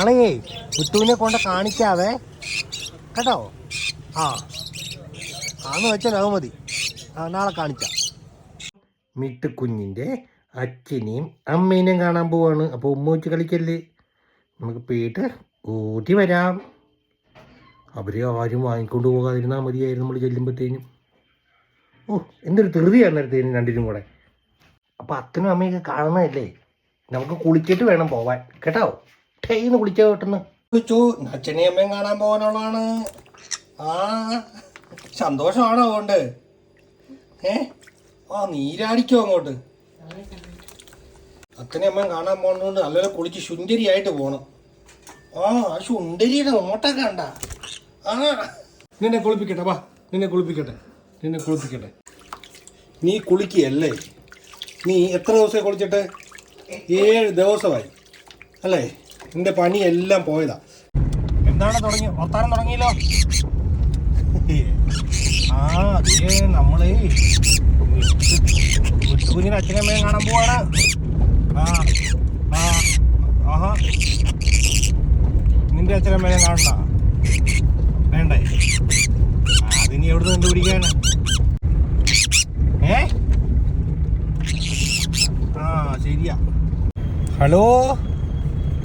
നാളെ മുത്തുവിനെ കൊണ്ട് കാണിക്കാവേ കേട്ടോ. ആന്ന് വെച്ചാൽ അത് മതി. നാളെ കാണിക്കാം. മിട്ടുക്കുഞ്ഞിൻ്റെ അച്ഛനെയും അമ്മേനെയും കാണാൻ പോവാണ്. അപ്പോൾ ഉമ്മ വെച്ച് കളിക്കല്ലേ, നമുക്ക് പോയിട്ട് ഊട്ടി വരാം. അവരെ ആരും വാങ്ങിക്കൊണ്ട് പോകാതിരുന്നാൽ മതിയായിരുന്നു നമ്മൾ ചെല്ലുമ്പോഴത്തേനും. എന്തൊരു ധൃതിയാണ് നേരത്തേനും രണ്ടിനും കൂടെ. അപ്പോൾ അച്ഛനും അമ്മയൊക്കെ കാണുന്നതല്ലേ, നമുക്ക് കുളിച്ചിട്ട് വേണം പോവാൻ കേട്ടോ. ടൈന്ന് കുളിച്ചാൽ പെട്ടെന്ന് ചോദിച്ചു. അച്ഛനെയും അമ്മയും കാണാൻ പോകാനുള്ളതാണ്. സന്തോഷമാണോ അതുകൊണ്ട്? നീരാടിക്കോ അങ്ങോട്ട്. അച്ഛനെയും അമ്മയും കാണാൻ പോകുന്നതുകൊണ്ട് നല്ലപോലെ കുളിച്ച് ശുണ്ടരിയായിട്ട് പോകണം. ശുണ്ടരിയുടെ നോട്ടൊക്കെ കണ്ട. നിന്നെ കുളിപ്പിക്കട്ടെ, വാ നിന്നെ കുളിപ്പിക്കട്ടെ. നീ കുളിക്കുകയല്ലേ? നീ എത്ര ദിവസമായി കുളിച്ചിട്ട്? 7 ദിവസമായി അല്ലേ? നിന്റെ പണിയെല്ലാം പോയതാ. എന്താണ് വർത്താനം തുടങ്ങിയല്ലോ. അതേ നമ്മളെ മുത്തുകുഞ്ഞിന് അച്ഛനമ്മയും കാണാൻ പോവാണ്. നിന്റെ അച്ഛനമ്മയും കാണണ്ട വേണ്ടേ? അതിനി എവിടുന്ന് കണ്ടുപിടിക്കാന്? ശരിയാ. ഹലോ,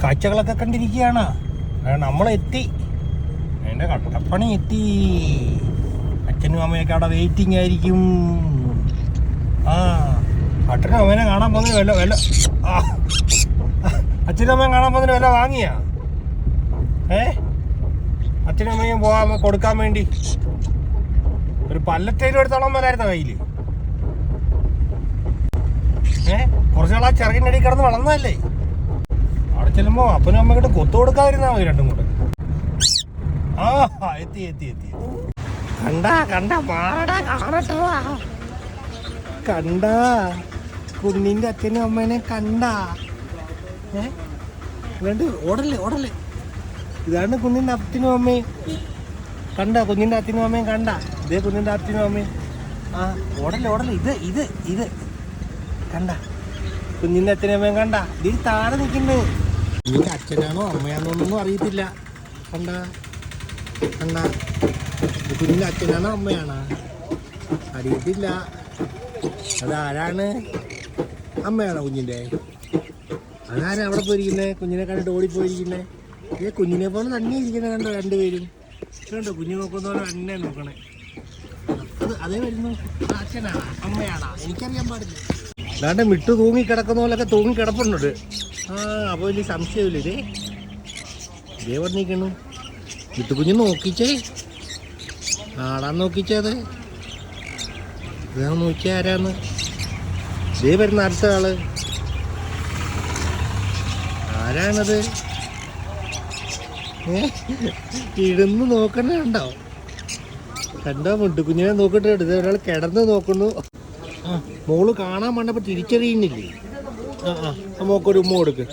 കാഴ്ചകളൊക്കെ കണ്ടിരിക്കുകയാണ്. നമ്മളെത്തി, എൻ്റെ കട്ടപ്പണി എത്തി. അച്ഛനും അമ്മയൊക്കെ അവിടെ വെയിറ്റിംഗ് ആയിരിക്കും. അച്ഛനും അമ്മേനെ കാണാൻ പോകുന്നതിന് വല്ല അച്ഛനും അമ്മയും കാണാൻ പോകുന്നതിന് വല്ല വാങ്ങിയാ? അച്ഛനും അമ്മയും പോകാൻ കൊടുക്കാൻ വേണ്ടി ഒരു പല്ലറ്റയിലും എടുത്തോളം വരായിരുന്ന കയ്യിൽ. കുറച്ച് നാളാ ചെറുകിൻ്റെ അടി കിടന്ന് വളർന്നതല്ലേ. അവിടെ ചെല്ലുമ്പോൾ അപ്പനും അമ്മക്കിട്ട് കൊത്തു കൊടുക്കാതിരുന്നാ മതി രണ്ടും കൂടെ. എത്തി കണ്ട കുഞ്ഞിന്റെ അച്ഛനും അമ്മേനെ കണ്ട. ഓടല്ലേ. ഇതാണ് കുഞ്ഞിന്റെ അച്ഛനും അമ്മയും. കണ്ട കുഞ്ഞിന്റെ അച്ഛനും അമ്മയും കണ്ട. ഇതേ കുഞ്ഞിന്റെ അച്ഛനും അമ്മയും. ഓടല്ലേ. ഇത് കണ്ട കുഞ്ഞിന്റെ അച്ഛനും അമ്മയും കണ്ട. ഇതിൽ താഴെ നിൽക്കുന്നത് കുഞ്ഞിന്റെ അച്ഛനാണോ അമ്മയാണോ എന്നൊന്നും അറിയത്തില്ല. കണ്ട കുഞ്ഞിന്റെ അച്ഛനാണോ അമ്മയാണോ അറിയത്തില്ല. അതാരാണ്? അമ്മയാണോ കുഞ്ഞിന്റെ? അതാരാ അവിടെ പോയിരിക്കുന്നത്? കുഞ്ഞിനെ കണ്ടിട്ട് ഓടിപ്പോയിരിക്കുന്നത്. കുഞ്ഞിനെ പോലെ തന്നെ ഇരിക്കുന്നത് കണ്ടോ രണ്ടുപേരും? കണ്ടോ കുഞ്ഞു നോക്കുന്ന പോലെ തന്നെ നോക്കണേ. അതേ വരുന്നു. അച്ഛനാണോ അമ്മയാണോ എനിക്കറിയാൻ പാടില്ല. അതാണ്ട് മിട്ട് തൂങ്ങി കിടക്കുന്ന പോലൊക്കെ തൂങ്ങി കിടപ്പുണ്ട്. അപ്പോൾ വലിയ സംശയമില്ല. ഇതേ പറഞ്ഞിരിക്കണു. മിട്ടുകുഞ്ഞ് നോക്കിച്ചേ, ആടാൻ നോക്കിച്ചത്. ഇതാ നോക്കിയ ആരാന്ന്? ഇതേ വരുന്ന അടുത്ത ആള് ആരാണത്? ഇടുന്ന് നോക്കണ കണ്ടോ മുട്ടുകുഞ്ഞിനെ നോക്കിട്ട് ഇത് ഒരാൾ കിടന്ന് നോക്കുന്നു. മോള് കാണാൻ വന്നപ്പോൾ തിരിച്ചറിയുന്നില്ലേ? മോക്കൊരു ഉമ്മ കൊടുക്ക്,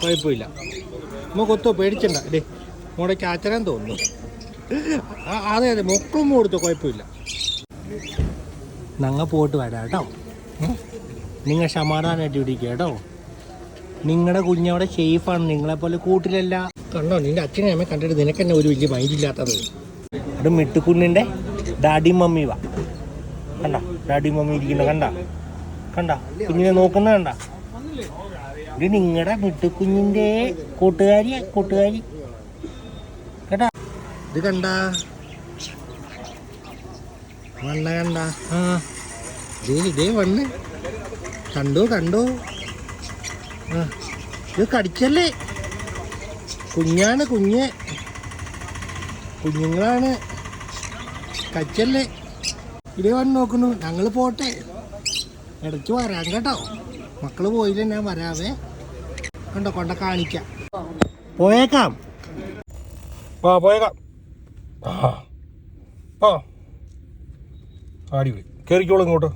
കുഴപ്പമില്ല. ഉമ്മ കൊത്തോ, പേടിച്ചണ്ട. അല്ലേ മോടെ ചാച്ചനാൻ തോന്നുന്നു. അതെ മൊക്കളും കൊടുത്തോ, കുഴപ്പമില്ല. ഞങ്ങൾ പോയിട്ട് വരാം കേട്ടോ. നിങ്ങൾ സമാധാനമായിട്ട് ഇരിക്കുക കേട്ടോ. നിങ്ങളുടെ കുഞ്ഞവിടെ സേഫാണ്, നിങ്ങളെപ്പോലെ കൂട്ടിലല്ല. കണ്ടോ നിന്റെ അച്ഛനെ അമ്മ കണ്ടിട്ട് നിനക്ക് തന്നെ ഒരു വലിയ മൈൻഡില്ലാത്തത്. അത് മിട്ടുക്കുഞ്ഞിൻ്റെ ഡാഡി മമ്മി വാ. കണ്ട ഡാഡി മമ്മി ഇരിക്കുന്ന കണ്ട കുഞ്ഞിനെ നോക്കുന്ന കണ്ട. ഇത് നിങ്ങളുടെ മിട്ടുക്കുഞ്ഞിൻ്റെ കൂട്ടുകാരി കേട്ടാ. ഇത് കണ്ട ഇതേ വണ്ണ് കണ്ടോ. ഇത് കടിച്ചല്ലേ? കുഞ്ഞുങ്ങളാണ്, കടിച്ചല്ലേ? ഇതേ വന്ന് നോക്കുന്നു. ഞങ്ങൾ പോട്ടെ, ഇടയ്ക്ക് വരാം കേട്ടോ. മക്കള് പോയില്ല ഞാൻ വരാവേ. കണ്ടോ കൊണ്ട കാണിക്കാം. പോയേക്കാം. അടിപൊളി. കയറിക്കോളൂ ഇങ്ങോട്ട്.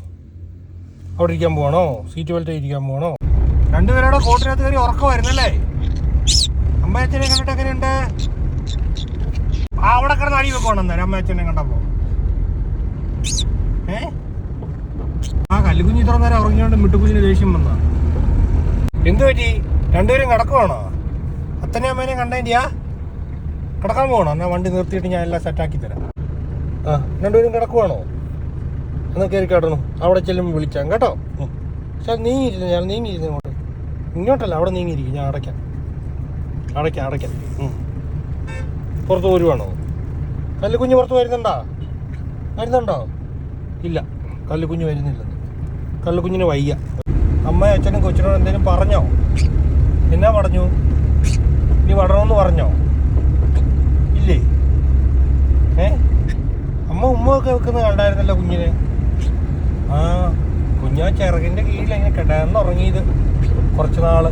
അവിടെ ഇരിക്കാൻ പോകണോ? സീറ്റ് ബെൽറ്റ് ഇരിക്കാൻ പോകണോ? രണ്ടുപേരോടെ കോട്ടിനകത്ത് കയറി ഉറക്കം വരുന്നല്ലേ? അമ്മയച്ഛനെ കണ്ടിട്ട് എങ്ങനെയുണ്ട്? അവിടെ കിടന്ന് അടി വെക്കോണം നേരം അമ്മയച്ഛനെ കണ്ടപ്പോ. കല്ലുകുഞ്ഞ് ഇത്ര നേരം ഉറങ്ങിയോണ്ട് മിട്ടുകുഞ്ഞിന് ദേഷ്യം വന്ന. എന്തു പറ്റി? രണ്ടുപേരും കിടക്കുവാണോ? അത്തനെ അമ്മേനെ കണ്ടേന്റെയാ കിടക്കാൻ പോകണോ? എന്നാൽ വണ്ടി നിർത്തിയിട്ട് ഞാൻ എല്ലാം സെറ്റാക്കി തരാം. ആ രണ്ടുപേരും കിടക്കുവാണോ? എന്നാൽ കയറി കിടന്നു. അവിടെ ചെല്ലുമ്പോൾ വിളിച്ചാൽ കേട്ടോ. പക്ഷെ നീങ്ങിയിരുന്നു, ഞാൻ നീങ്ങിയിരുന്നു ഇങ്ങോട്ട്. ഇങ്ങോട്ടല്ല, അവിടെ നീങ്ങിയിരിക്കും. ഞാൻ അടയ്ക്കാം. പുറത്ത് വരുവാണോ? കല്ലുകുഞ്ഞ് പുറത്ത് വരുന്നുണ്ടോ? ഇല്ല, കല്ലുകുഞ്ഞ് വരുന്നില്ലെന്ന്. കല്ലുകുഞ്ഞിന് വയ്യ. അമ്മയും അച്ഛനും കൊച്ചിനോട് എന്തെങ്കിലും പറഞ്ഞോ? എന്നാ പറഞ്ഞു? ഇനി വടണമെന്ന് പറഞ്ഞോ? ഇല്ലേ? അമ്മ ഉമ്മയൊക്കെ വെക്കുന്നത് കണ്ടായിരുന്നല്ലോ കുഞ്ഞിനെ. ആ കുഞ്ഞാ ചിറകിൻ്റെ കീഴിൽ അങ്ങനെ കിടന്നുറങ്ങിയത് കുറച്ച് നാള്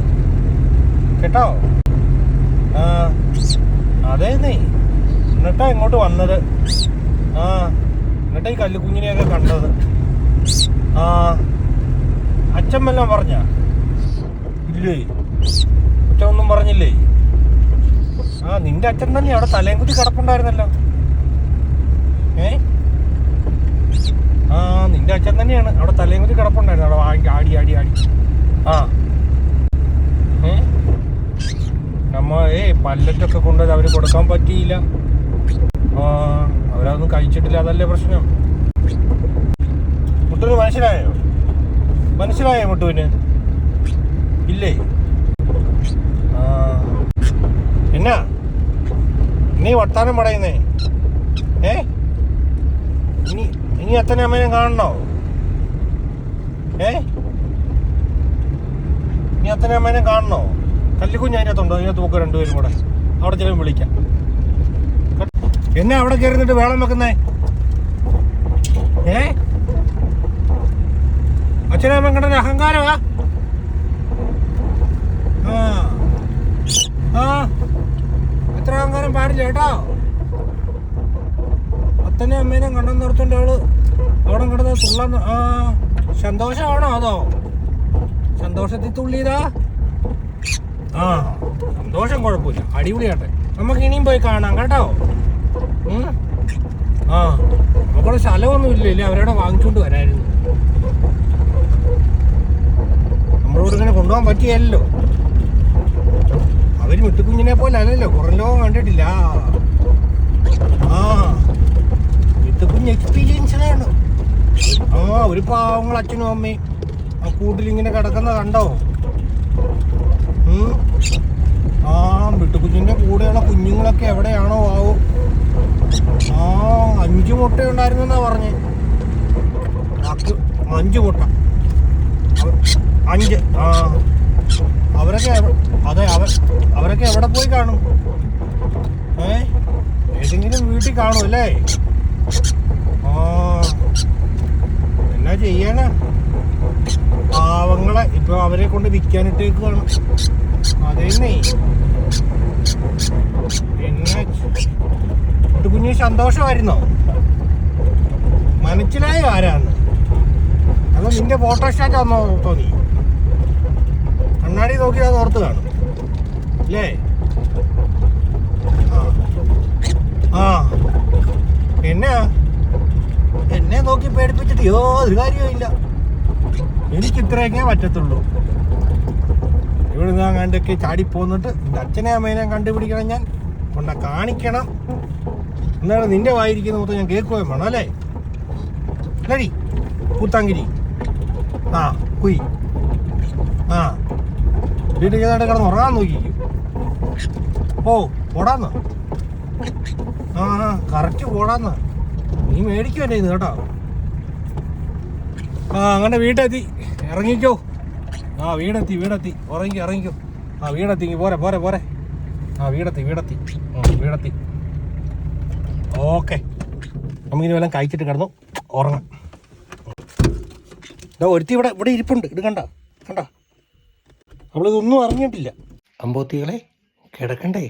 കേട്ടോ. ആ അതേന്നേ. എന്നിട്ടാ ഇങ്ങോട്ട് വന്നത്. ആ എന്നിട്ടാ ഈ കല്ലുകുഞ്ഞിനെയൊക്കെ കണ്ടത്. ആ അച്ഛൻ വല്ലതും പറഞ്ഞ? ഇല്ലേ, അച്ഛൻ ഒന്നും പറഞ്ഞില്ലേ? ആ നിന്റെ അച്ഛൻ തന്നെ അവിടെ തലയും കുത്തി കിടപ്പുണ്ടായിരുന്നല്ലോ. ആ നിന്റെ അച്ഛൻ തന്നെയാണ് അവിടെ തലയും കുത്തി കിടപ്പുണ്ടായിരുന്നു. അവിടെ ആടി. ആ നമ്മ പല്ലറ്റൊക്കെ കൊണ്ടുപോയി അവര് കൊടുക്കാൻ പറ്റിയില്ല. ആ അവരതൊന്നും കഴിച്ചിട്ടില്ല, അതല്ലേ പ്രശ്നം. മുട്ടുവിന് മനസ്സിലായോ മുട്ടുവിന്? ഇല്ലേ? ആ എന്നാ നീ വർത്താനം പടയുന്നേ? ഇനി അച്ഛനെ അമ്മേനെ കാണണോ? ഇനി അച്ഛനെ അമ്മേനെ കാണണോ? കല്ലുകുഞ്ഞ് അതിനകത്തുണ്ടോ? അതിനകത്ത് നോക്കുക രണ്ടുപേരും കൂടെ. അവിടെ ചിലവും വിളിക്കാം. എന്നെ അവിടെ കയറിന്നിട്ട് വേളം വെക്കുന്നേ? അച്ഛനെ അമ്മ കണ്ട അഹങ്കാരമാ? അത്ര അഹങ്കാരം പാടില്ല കേട്ടോ. അച്ഛനെ അമ്മേനെ കണ്ടെന്ന് ഓർത്തോണ്ട് അവള് അവിടെ കിടന്ന് തുള്ളാന്ന്. സന്തോഷമാണോ? അതോ സന്തോഷത്തിൽ തുള്ളിയതാ? ആ സന്തോഷം കുഴപ്പമില്ല, അടിപൊളിയാട്ടെ. നമുക്ക് ഇനിയും പോയി കാണാം കേട്ടോ. ആ നമുക്കുള്ള സ്ഥലമൊന്നും ഇല്ലേ, അവരവിടെ വാങ്ങിക്കൊണ്ട് വരായിരുന്നു. നമ്മളോട് ഇങ്ങനെ കൊണ്ടുപോകാൻ പറ്റിയല്ലോ. അവര് മിട്ടുകുഞ്ഞിനെ പോലെ അല്ലല്ലോ, പുറം ലോകം കണ്ടിട്ടില്ല. ആ മിട്ടുകുഞ്ഞ് എക്സ്പീരിയൻസിനാണ്. ആ ഒരു പാവങ്ങൾ അച്ഛനും അമ്മയും ആ കൂട്ടിലിങ്ങനെ കിടക്കുന്ന കണ്ടോ? ആ മിട്ടുകുഞ്ഞിന്റെ കൂടെയുള്ള കുഞ്ഞുങ്ങളൊക്കെ എവിടെയാണോ ആവും. ആ 5 മുട്ട ഉണ്ടായിരുന്നെന്നാ പറഞ്ഞേ. 5 മുട്ട, 5. ആ അവരൊക്കെ അതെ അവരൊക്കെ എവിടെ പോയി കാണും? ഏതെങ്കിലും വീട്ടിൽ കാണും അല്ലേ? ആ എന്നാ ചെയ്യാനാ, പാവങ്ങളെ ഇപ്പൊ അവരെ കൊണ്ട് വിൽക്കാനിട്ടേക്ക് കാണും. അതേന്നേ. പിന്നെ കുഞ്ഞു സന്തോഷമായിരുന്നോ? മനസ്സിലായോ ആരാന്ന്? അതോ നിന്റെ ഫോട്ടോസ്റ്റാറ്റ് ആണോ തോന്നി? കണ്ണാടി നോക്കി അത് ഓർത്ത് കാണും അല്ലേ? ആ എന്നെ നോക്കി പേടിപ്പിച്ചിട്ട് യാതൊരു കാര്യമില്ല. എനിക്ക് ഇത്രയൊക്കെ പറ്റത്തുള്ളൂ. ഇവിടുന്ന് അങ്ങാണ്ടൊക്കെ ചാടിപ്പോന്നിട്ട് എൻ്റെ അച്ഛനെ അമ്മേനെ കണ്ടുപിടിക്കണം, ഞാൻ കാണിക്കണം. എന്നാണ് നിന്റെ വായിരിക്കുന്ന മൊത്തം ഞാൻ കേൾക്കുകയും വേണം അല്ലേ? ലടി പൂത്താങ്കിരി. ആ കുയി. ആ വീട്ടിൽ ചെയ്തായിട്ട് കിടന്ന് ഉറങ്ങാൻ നോക്കിക്കും. പോടാന്ന്. ആ കറക്റ്റ് പോടാന്ന്. നീ മേടിക്കും എൻ്റെ ഇത് കേട്ടോ. അങ്ങനെ വീടെത്തി, ഇറങ്ങിക്കോ. വീടെത്തി ഇറങ്ങിക്കോ. വീടെത്തി പോരെ. വീടെത്തി. ഓക്കെ, നമുക്കിനി വല്ലതും കഴിച്ചിട്ട് കിടന്നു ഉറങ്ങാം. ഒരുത്തി ഇവിടെ ഇരിപ്പുണ്ട്. ഇത് കണ്ട നമ്മളിതൊന്നും അറിഞ്ഞിട്ടില്ല. അമ്പോത്തികളെ കിടക്കണ്ടേ?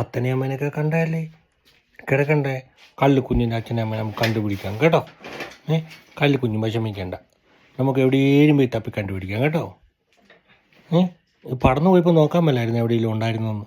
അത്തനെ അമ്മേനൊക്കെ കണ്ടല്ലേ കിടക്കണ്ടേ? കല്ലുകുഞ്ഞിൻ്റെ അച്ഛനെ അമ്മ നമുക്ക് കണ്ടുപിടിക്കാം കേട്ടോ. കല്ലുകുഞ്ഞ് വിഷമിക്കണ്ട, നമുക്ക് എവിടെയും പോയി തപ്പി കണ്ടുപിടിക്കാം കേട്ടോ. പറന്നു പോയപ്പോൾ നോക്കാൻ മേലായിരുന്നു എവിടെയെങ്കിലും ഉണ്ടായിരുന്നെന്ന്.